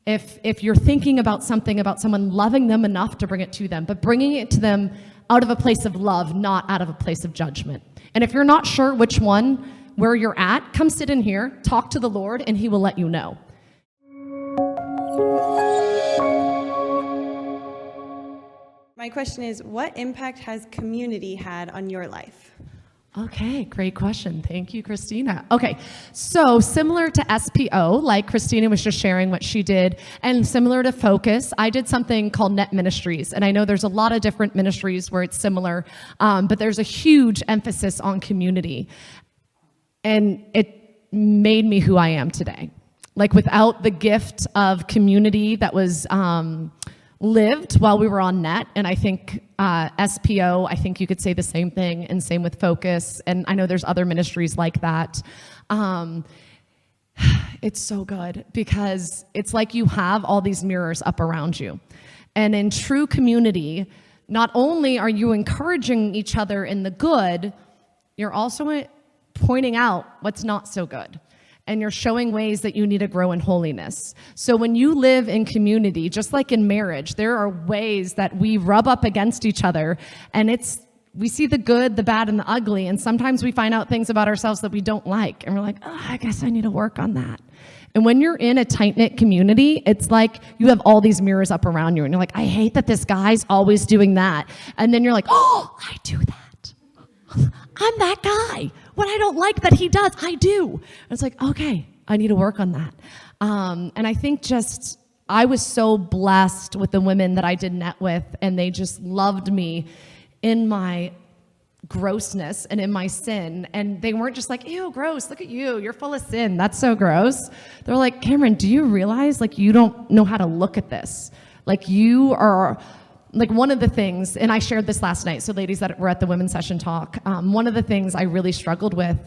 if you're thinking about something about someone, loving them enough to bring it to them, but bringing it to them out of a place of love, not out of a place of judgment. And if you're not sure which one, where you're at, come sit in here, talk to the Lord, and he will let you know. My question is, what impact has community had on your life? Okay, great question. Thank you, Christina. Okay, so similar to SPO, like Christina was just sharing what she did, and similar to Focus, I did something called Net Ministries. And I know there's a lot of different ministries where it's similar, but there's a huge emphasis on community. And it made me who I am today. Like without the gift of community that was lived while we were on Net, and I think SPO, I think you could say the same thing, and same with Focus, and I know there's other ministries like that. It's so good because it's like you have all these mirrors up around you. And in true community, not only are you encouraging each other in the good, you're also pointing out what's not so good. And you're showing ways that you need to grow in holiness. So when you live in community, just like in marriage, there are ways that we rub up against each other, and we see the good, the bad, and the ugly, and sometimes we find out things about ourselves that we don't like, and we're like, oh, I guess I need to work on that. And when you're in a tight-knit community, it's like you have all these mirrors up around you, and you're like, I hate that this guy's always doing that. And then you're like, oh, I do that. I'm that guy. What I don't like that he does, I do. And it's like, okay, I need to work on that. And I think I was so blessed with the women that I did Net with, and they just loved me in my grossness and in my sin. And they weren't just like, ew, gross, look at you, you're full of sin, that's so gross. They're like, Cameron, do you realize like you don't know how to look at this? Like you are... Like one of the things, and I shared this last night, so ladies that were at the women's session talk, one of the things I really struggled with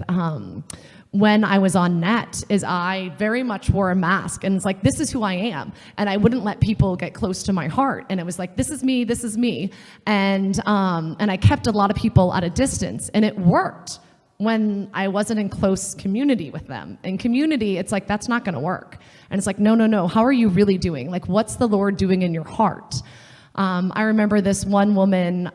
when I was on Net is I very much wore a mask, and it's like, this is who I am, and I wouldn't let people get close to my heart, and it was like, this is me, and I kept a lot of people at a distance, and it worked when I wasn't in close community with them. In community, it's like, that's not gonna work, and it's like, no, how are you really doing? Like, what's the Lord doing in your heart? I remember this one woman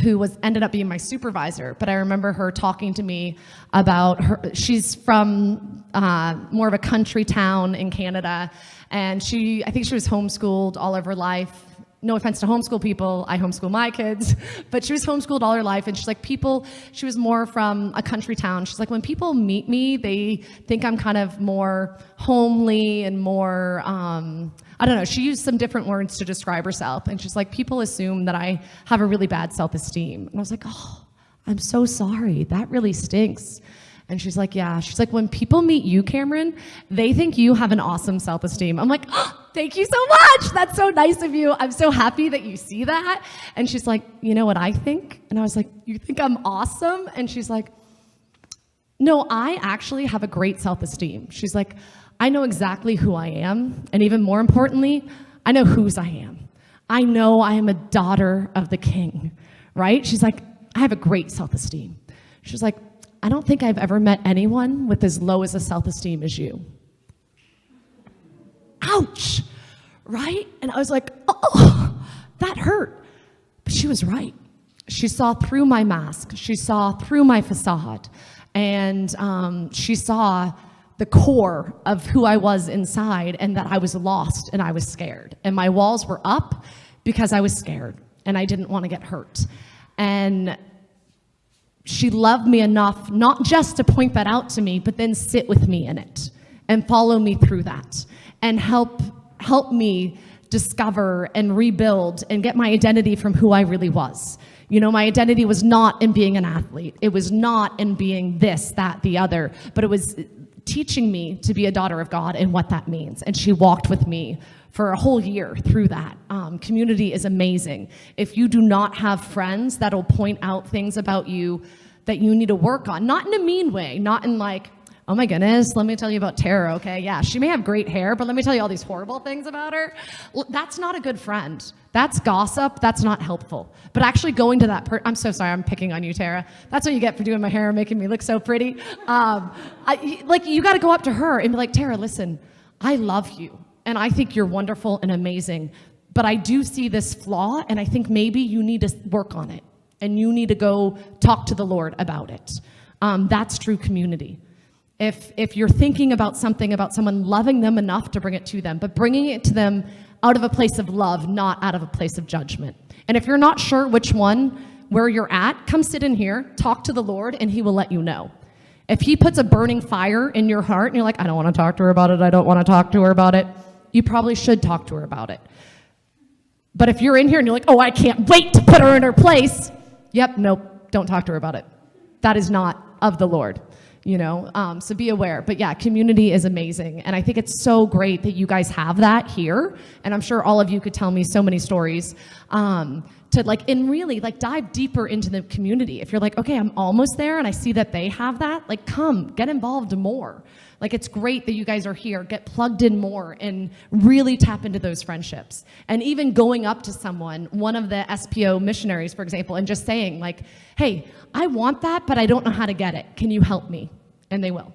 who ended up being my supervisor, but I remember her talking to me about she's from more of a country town in Canada, and I think she was homeschooled all of her life. No offense to homeschool people, I homeschool my kids, but she was homeschooled all her life, and she's like, she was more from a country town. She's like, when people meet me, they think I'm kind of more homely and more, I don't know, she used some different words to describe herself, and she's like, people assume that I have a really bad self-esteem. And I was like, oh, I'm so sorry, that really stinks. And she's like, yeah. She's like, when people meet you, Cameron, they think you have an awesome self-esteem. I'm like, oh, thank you so much. That's so nice of you. I'm so happy that you see that. And she's like, you know what I think? And I was like, you think I'm awesome? And she's like, no, I actually have a great self-esteem. She's like, I know exactly who I am. And even more importantly, I know whose I am. I know I am a daughter of the King, right? She's like, I have a great self-esteem. She's like, I don't think I've ever met anyone with as low as a self-esteem as you. Ouch, right? And I was like, oh, that hurt. But she was right. She saw through my mask. She saw through my facade. And she saw the core of who I was inside, and that I was lost and I was scared. And my walls were up because I was scared and I didn't want to get hurt. And she loved me enough not just to point that out to me, but then sit with me in it and follow me through that and help me discover and rebuild and get my identity from who I really was. You know, my identity was not in being an athlete. It was not in being this, that, the other, but it was teaching me to be a daughter of God and what that means. And she walked with me for a whole year through that. Community is amazing. If you do not have friends that'll point out things about you that you need to work on, not in a mean way, not in like, oh my goodness, let me tell you about Tara, okay? Yeah, she may have great hair, but let me tell you all these horrible things about her. That's not a good friend. That's gossip. That's not helpful. But actually going to that I'm so sorry, I'm picking on you, Tara. That's what you get for doing my hair and making me look so pretty. You got to go up to her and be like, Tara, listen, I love you. And and I think you're wonderful and amazing, but I do see this flaw, and I think maybe you need to work on it, and you need to go talk to the Lord about it. That's true community. If you're thinking about something, about someone, loving them enough to bring it to them, but bringing it to them out of a place of love, not out of a place of judgment. And if you're not sure which one, where you're at, come sit in here, talk to the Lord, and he will let you know. If he puts a burning fire in your heart and you're like, I don't want to talk to her about it, I don't want to talk to her about it, you probably should talk to her about it. But if you're in here and you're like, oh, I can't wait to put her in her place, yep, nope, don't talk to her about it. That is not of the Lord, so be aware. But yeah, community is amazing. And I think it's so great that you guys have that here. And I'm sure all of you could tell me so many stories and really dive deeper into the community. If you're like, okay, I'm almost there and I see that they have that, come, get involved more. It's great that you guys are here. Get plugged in more and really tap into those friendships. And even going up to someone, one of the SPO missionaries, for example, and just saying hey, I want that, but I don't know how to get it. Can you help me? And they will.